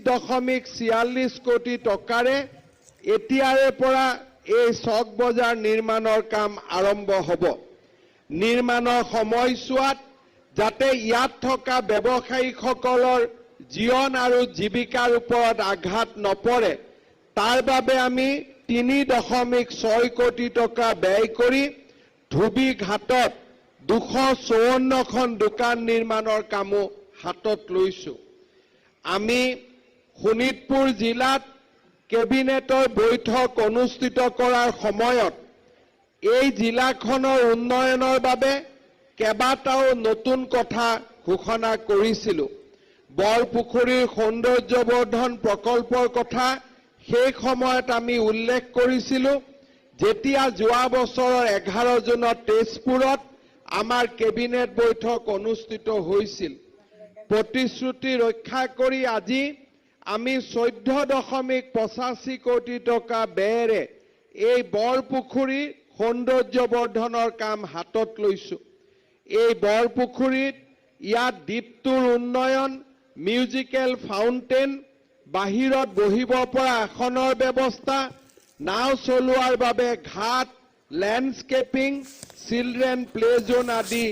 .46 কোটি টকাৰে এতিয়াৰে পৰা এই চক বজাৰ নিৰ্মাণৰ কাম আৰম্ভ হ'ব। নিৰ্মাণৰ সময়ছোৱাত যাতে ইয়াত থকা ব্যৱসায়ীসকলৰ জীৱন আৰু জীৱিকাৰ ওপৰত আঘাত নপৰে তাৰ বাবে আমি 3.6 কোটি টকা ব্যয় কৰি ধুবি ঘাটত 254খন দোকান নিৰ্মাণৰ কামো হাতত লৈছো। আমি শোণিতপুৰ জিলাত কেবিনেটৰ বৈঠক অনুষ্ঠিত কৰাৰ সময়ত এই জিলাখনৰ উন্নয়নৰ বাবে কেইবাটাও নতুন কথা ঘোষণা কৰিছিলো। বৰপুখুৰীৰ সৌন্দৰ্যবৰ্ধন প্ৰকল্পৰ কথা সেই সময়ত আমি উল্লেখ কৰিছিলো। যেতিয়া যোৱা বছৰৰ 11 জুনত তেজপুৰত আমাৰ কেবিনেট বৈঠক অনুষ্ঠিত হৈছিল, প্ৰতিশ্ৰুতি ৰক্ষা কৰি আজি আমি 14.85 কোটি টকা ব্যয়েৰে এই বৰপুখুৰীৰ সৌন্দৰ্যবৰ্ধনৰ কাম হাতত লৈছো। এই বৰপুখুৰীত ইয়াত দ্বীপটোৰ উন্নয়ন, মিউজিকেল ফাউণ্টেন, বাহিৰত বহিব পৰা আসনৰ ব্যৱস্থা, নাও চলোৱাৰ বাবে ঘাট, লেণ্ডস্কেপিং, চিলড্ৰেন প্লে জোন আদি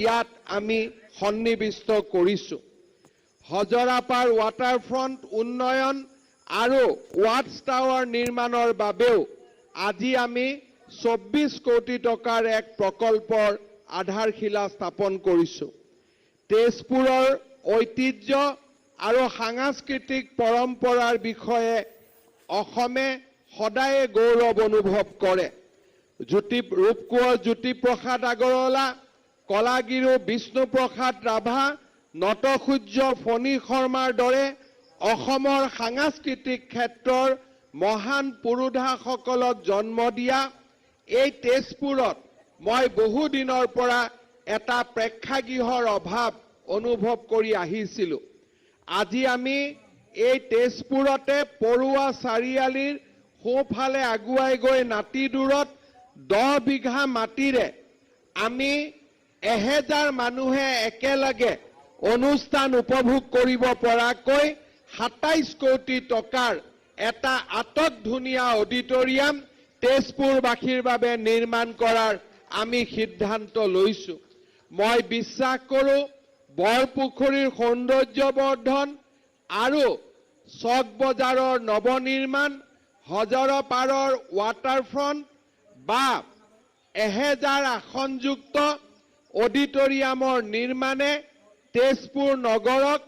ইয়াত আমি সন্নিৱিষ্ট কৰিছো। হজৰাপাৰ ৱাটাৰফ্ৰণ্ট উন্নয়ন আৰু ৱাটছ টাৱাৰ নিৰ্মাণৰ বাবেও আজি আমি 24 কোটি টকাৰ এক প্ৰকল্পৰ আধাৰশিলা স্থাপন কৰিছো। তেজপুৰৰ ঐতিহ্য আৰু সাংস্কৃতিক পৰম্পৰাৰ বিষয়ে অসমে সদায় গৌৰৱ অনুভৱ কৰে। ৰূপকোঁৱৰ জ্যোতিপ্ৰসাদ আগৰৱালা, কলাগিৰু বিষ্ণুপ্ৰসাদ ৰাভা, নটসূৰ্য ফণী শৰ্মাৰ দৰে অসমৰ সাংস্কৃতিক ক্ষেত্ৰৰ মহান পুৰোধাসকলক জন্ম দিয়া এই তেজপুৰত মই বহু দিনৰ পৰা এটা প্ৰেক্ষাগৃহৰ অভাৱ অনুভৱ কৰি আহিছিলো। আজি আমি এই তেজপুৰতে পৰুৱা চাৰিআলিৰ সোঁফালে আগুৱাই গৈ নাতি দূৰত 10 বিঘা মাটিৰে আমি 1000 মানুহে একেলগে অনুষ্ঠান উপভোগ কৰিব পৰাকৈ 27 কোটি টকাৰ এটা আটক ধুনীয়া অডিটৰিয়াম তেজপুৰবাসীৰ বাবে নিৰ্মাণ কৰাৰ আমি সিদ্ধান্ত লৈছো। মই বিশ্বাস কৰো বৰপুখুৰীৰ সৌন্দৰ্যবৰ্ধন আৰু চক বজাৰৰ নৱনিৰ্মাণ, হজৰাপাৰৰ ৱাটাৰফ্ৰণ্ট বা 1000 আসনযুক্ত অডিটৰিয়ামৰ নিৰ্মাণে তেজপুৰ নগৰক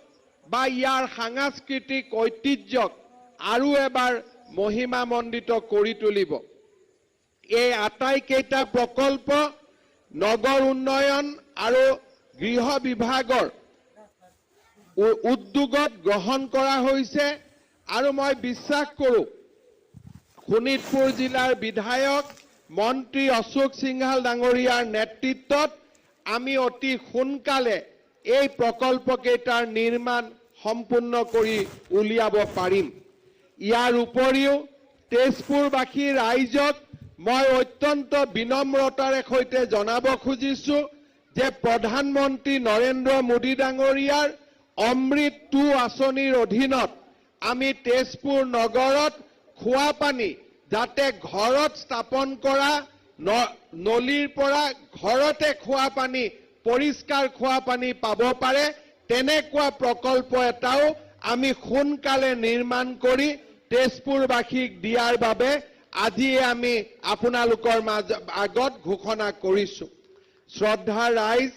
বা ইয়াৰ সাংস্কৃতিক ঐতিহ্যক আৰু এবাৰ মহিমামণ্ডিত কৰি তুলিব। এই আটাইকেইটা প্ৰকল্প নগৰ উন্নয়ন আৰু গৃহ বিভাগৰ উদ্যোগত গ্ৰহণ কৰা হৈছে আৰু মই বিশ্বাস কৰোঁ শোণিতপুৰ জিলাৰ বিধায়ক মন্ত্ৰী অশোক সিংহাল ডাঙৰীয়াৰ নেতৃত্বত আমি অতি সোনকালে এই প্ৰকল্পকেইটাৰ নিৰ্মাণ সম্পূৰ্ণ কৰি উলিয়াব পাৰিম। ইয়াৰ উপৰিও তেজপুৰবাসী ৰাইজক মই অত্যন্ত বিনম্ৰতাৰে সৈতে জনাব খুজিছো যে প্ৰধানমন্ত্ৰী নৰেন্দ্ৰ মোদী ডাঙৰীয়াৰ অমৃত 2 আঁচনিৰ অধীনত আমি তেজপুৰ নগৰত খোৱা পানী যাতে ঘৰত স্থাপন কৰা নলীৰ পৰা ঘৰতে খোৱা পানী, পৰিষ্কাৰ খোৱা পানী পাব পাৰে তেনেকুৱা প্ৰকল্প এটাও আমি সোনকালে নিৰ্মাণ কৰি তেজপুৰবাসীক দিয়াৰ বাবে আজিয়ে আমি আপোনালোকৰ আগত ঘোষণা কৰিছো। শ্ৰদ্ধা ৰাইজ,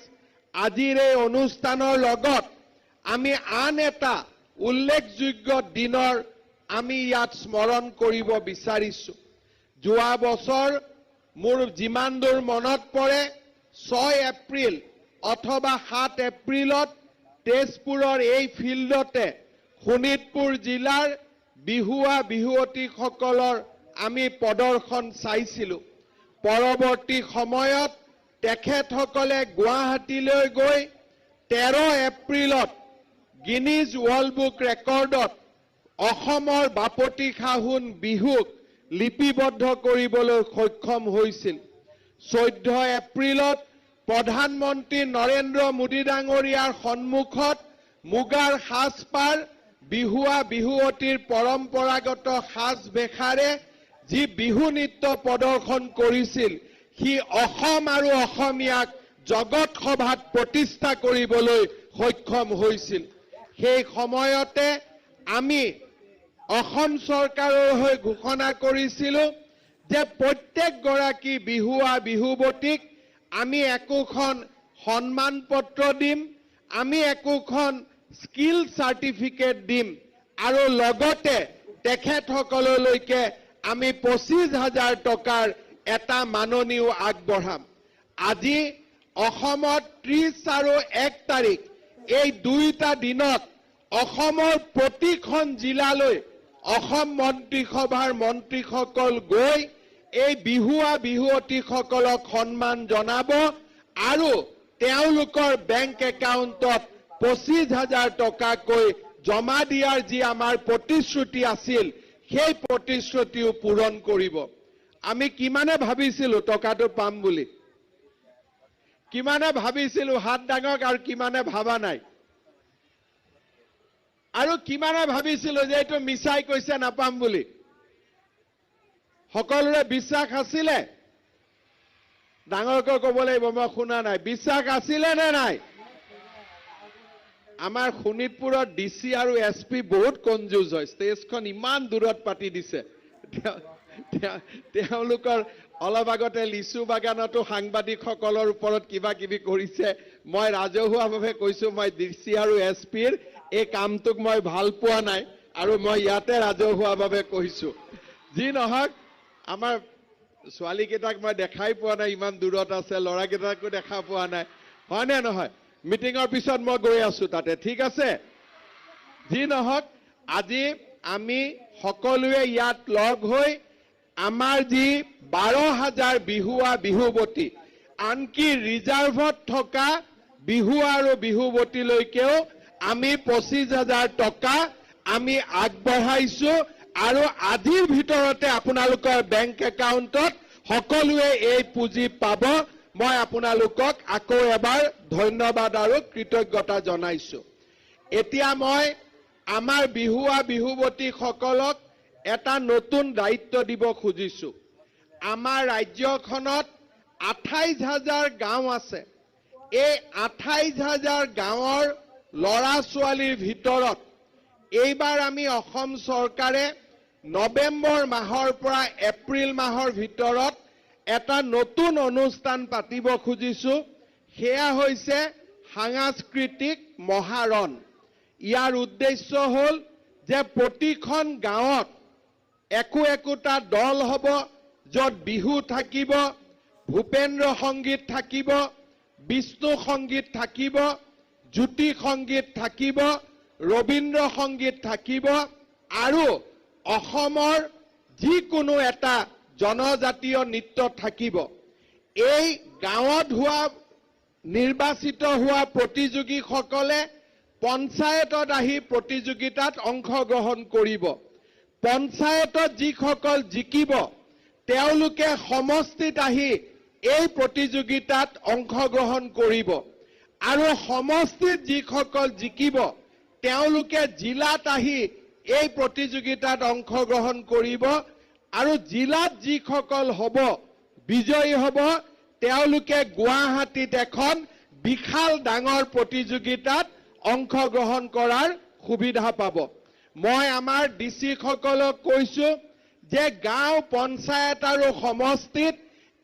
আজিৰ এই অনুষ্ঠানৰ লগত আমি আন এটা উল্লেখযোগ্য দিনৰ আমি ইয়াত স্মৰণ কৰিব বিচাৰিছো। যোৱা বছৰ মোৰ যিমান দূৰ মনত পৰে 6 এপ্ৰিল অথবা 7 এপ্ৰিলত তেজপুৰৰ এই ফিল্ডতে শোণিতপুৰ জিলাৰ বিহুৱা বিহুৱতীসকলৰ আমি প্ৰদৰ্শন চাইছিলো। পৰৱৰ্তী সময়ত তেখেতসকলে গুৱাহাটীলৈ গৈ 13 এপ্ৰিলত গিনিজ ৱৰ্ল্ড বুক ৰেকৰ্ডত অসমৰ বাপতি সাহোন বিহুক লিপিবদ্ধ কৰিবলৈ সক্ষম হৈছিল। 14 এপ্ৰিলত প্ৰধানমন্ত্ৰী নৰেন্দ্ৰ মোদী ডাঙৰীয়াৰ সন্মুখত মুগাৰ সাজপাৰ বিহুৱতীৰ পৰম্পৰাগত সাজ বেশাৰে যি বিহু নৃত্য প্ৰদৰ্শন কৰিছিল সি অসম আৰু অসমীয়াক জগত সভাত প্ৰতিষ্ঠা কৰিবলৈ সক্ষম হৈছিল। সেই সময়তে আমি অসম চৰকাৰৰ হৈ ঘোষণা কৰিছিলোঁ যে প্ৰত্যেকগৰাকী বিহুৱতীক আমি একোখন সন্মান পত্ৰ দিম, আমি একোখন স্কিল চাৰ্টিফিকেট দিম আৰু লগতে তেখেতসকললৈকে আমি 25,000 টকাৰ এটা মাননীও আগবঢ়াম। আজি অসমত 30 আৰু 1 তাৰিখ এই দুইটা দিনত অসমৰ প্ৰতিখন জিলালৈ অসম মন্ত্ৰীসভাৰ মন্ত্ৰীসকল গৈ এই বিহুৱতীসকলক সন্মান জনাব আৰু তেওঁলোকৰ বেংক একাউণ্টত 25,000 টকাকৈ জমা দিয়াৰ যি আমাৰ প্ৰতিশ্ৰুতি আছিল সেই প্ৰতিশ্ৰুতিও পূৰণ কৰিব। আমি কিমানে ভাবিছিলোঁ টকাটো পাম বুলি, কিমানে ভাবিছিলোঁ হাত ডাঙক আৰু কিমানে ভাবা নাই, আৰু কিমানে ভাবিছিলোঁ যে এইটো মিছাই কৈছে নাপাম বুলি। সকলোৰে বিশ্বাস আছিলে? ডাঙৰকৈ ক'ব লাগিব, মই শুনা নাই। বিশ্বাস আছিলে নে নাই? আমাৰ শোণিতপুৰত ডিচি আৰু SP বহুত কনজুজ হয়। ষ্টেজখন ইমান দূৰত পাতি দিছে। তেওঁলোকৰ অলপ আগতে লিচু বাগানতো সাংবাদিকসকলৰ ওপৰত কিবা কিবি কৰিছে। মই ৰাজহুৱাভাৱে কৈছোঁ, মই ডিচি আৰু SPৰ এই কামটোক মই ভাল পোৱা নাই আৰু মই ইয়াতে ৰাজহুৱাভাৱে কৈছোঁ। যি নহওক, আমাৰ ছোৱালীকেইটাক মই দেখাই পোৱা নাই, ইমান দূৰত আছে। ল'ৰাকেইটাকো দেখা পোৱা নাই, হয়নে নহয়? মিটিঙৰ পিছত মই গৈ আছোঁ তাতে, ঠিক আছে? যি নহওক, আজি আমি সকলোৱে ইয়াত লগ হৈ আমাৰ যি 12,000 বিহুৱতী, আনকি ৰিজাৰ্ভত থকা আৰু বিহুৱতীলৈকেও আমি 25,000 টকা আমি আগবঢ়াইছোঁ আৰু আজিৰ ভিতৰতে আপোনালোকৰ বেংক একাউণ্টত সকলোৱে এই পুঁজি পাব। মই আপোনালোকক আকৌ এবাৰ ধন্যবাদ আৰু কৃতজ্ঞতা জনাইছোঁ। এতিয়া মই আমাৰ বিহুৱতীসকলক এটা নতুন দায়িত্ব দিব খুজিছোঁ। আমাৰ ৰাজ্যখনত 28,000 গাঁও আছে। এই 28,000 গাঁৱৰ ল'ৰা ছোৱালীৰ ভিতৰত এইবাৰ আমি অসম চৰকাৰে নৱেম্বৰ মাহৰ পৰা এপ্ৰিল মাহৰ ভিতৰত এটা নতুন অনুষ্ঠান পাতিব খুজিছোঁ। সেয়া হৈছে সাংস্কৃতিক মহাৰণ। ইয়াৰ উদ্দেশ্য হ'ল যে প্ৰতিখন গাঁৱত একোটা দল হ'ব, য'ত বিহু থাকিব, ভূপেন্দ্ৰ সংগীত থাকিব, বিষ্ণু সংগীত থাকিব, জ্যোতি সংগীত থাকিব, ৰবীন্দ্ৰ সংগীত থাকিব আৰু অসমৰ যিকোনো এটা জনজাতীয় নৃত্য থাকিব। এই গাঁৱত নিৰ্বাচিত হোৱা প্ৰতিযোগীসকলে পঞ্চায়তত আহি প্ৰতিযোগিতাত অংশগ্ৰহণ কৰিব। পঞ্চায়তত যিসকল জিকিব তেওঁলোকে সমষ্টিত আহি এই প্ৰতিযোগিতাত অংশগ্ৰহণ কৰিব আৰু সমষ্টিত যিসকল জিকিব তেওঁলোকে জিলাত আহি এই প্ৰতিযোগিতাত অংশগ্ৰহণ কৰিব আৰু জিলাত যিসকল হ'ব বিজয়ী হ'ব তেওঁলোকে গুৱাহাটীত এখন বিশাল ডাঙৰ প্ৰতিযোগিতাত অংশগ্ৰহণ কৰাৰ সুবিধা পাব। মই আমাৰ ডিচিসকলক কৈছোঁ যে গাঁও, পঞ্চায়ত আৰু সমষ্টিত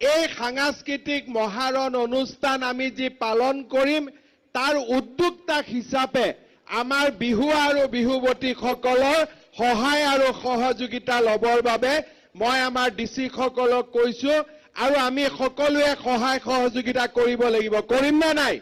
এই সাংস্কৃতিক মহাৰণ অনুষ্ঠান আমি যি পালন কৰিম তাৰ উদ্যোক্তা হিচাপে আমাৰ বিহুৱতীসকলৰ সহায় আৰু সহযোগিতা ল'বৰ বাবে মই আমাৰ ডিচিসকলক কৈছোঁ আৰু আমি সকলোৱে সহায় সহযোগিতা কৰিব লাগিব। কৰিম নে নাই?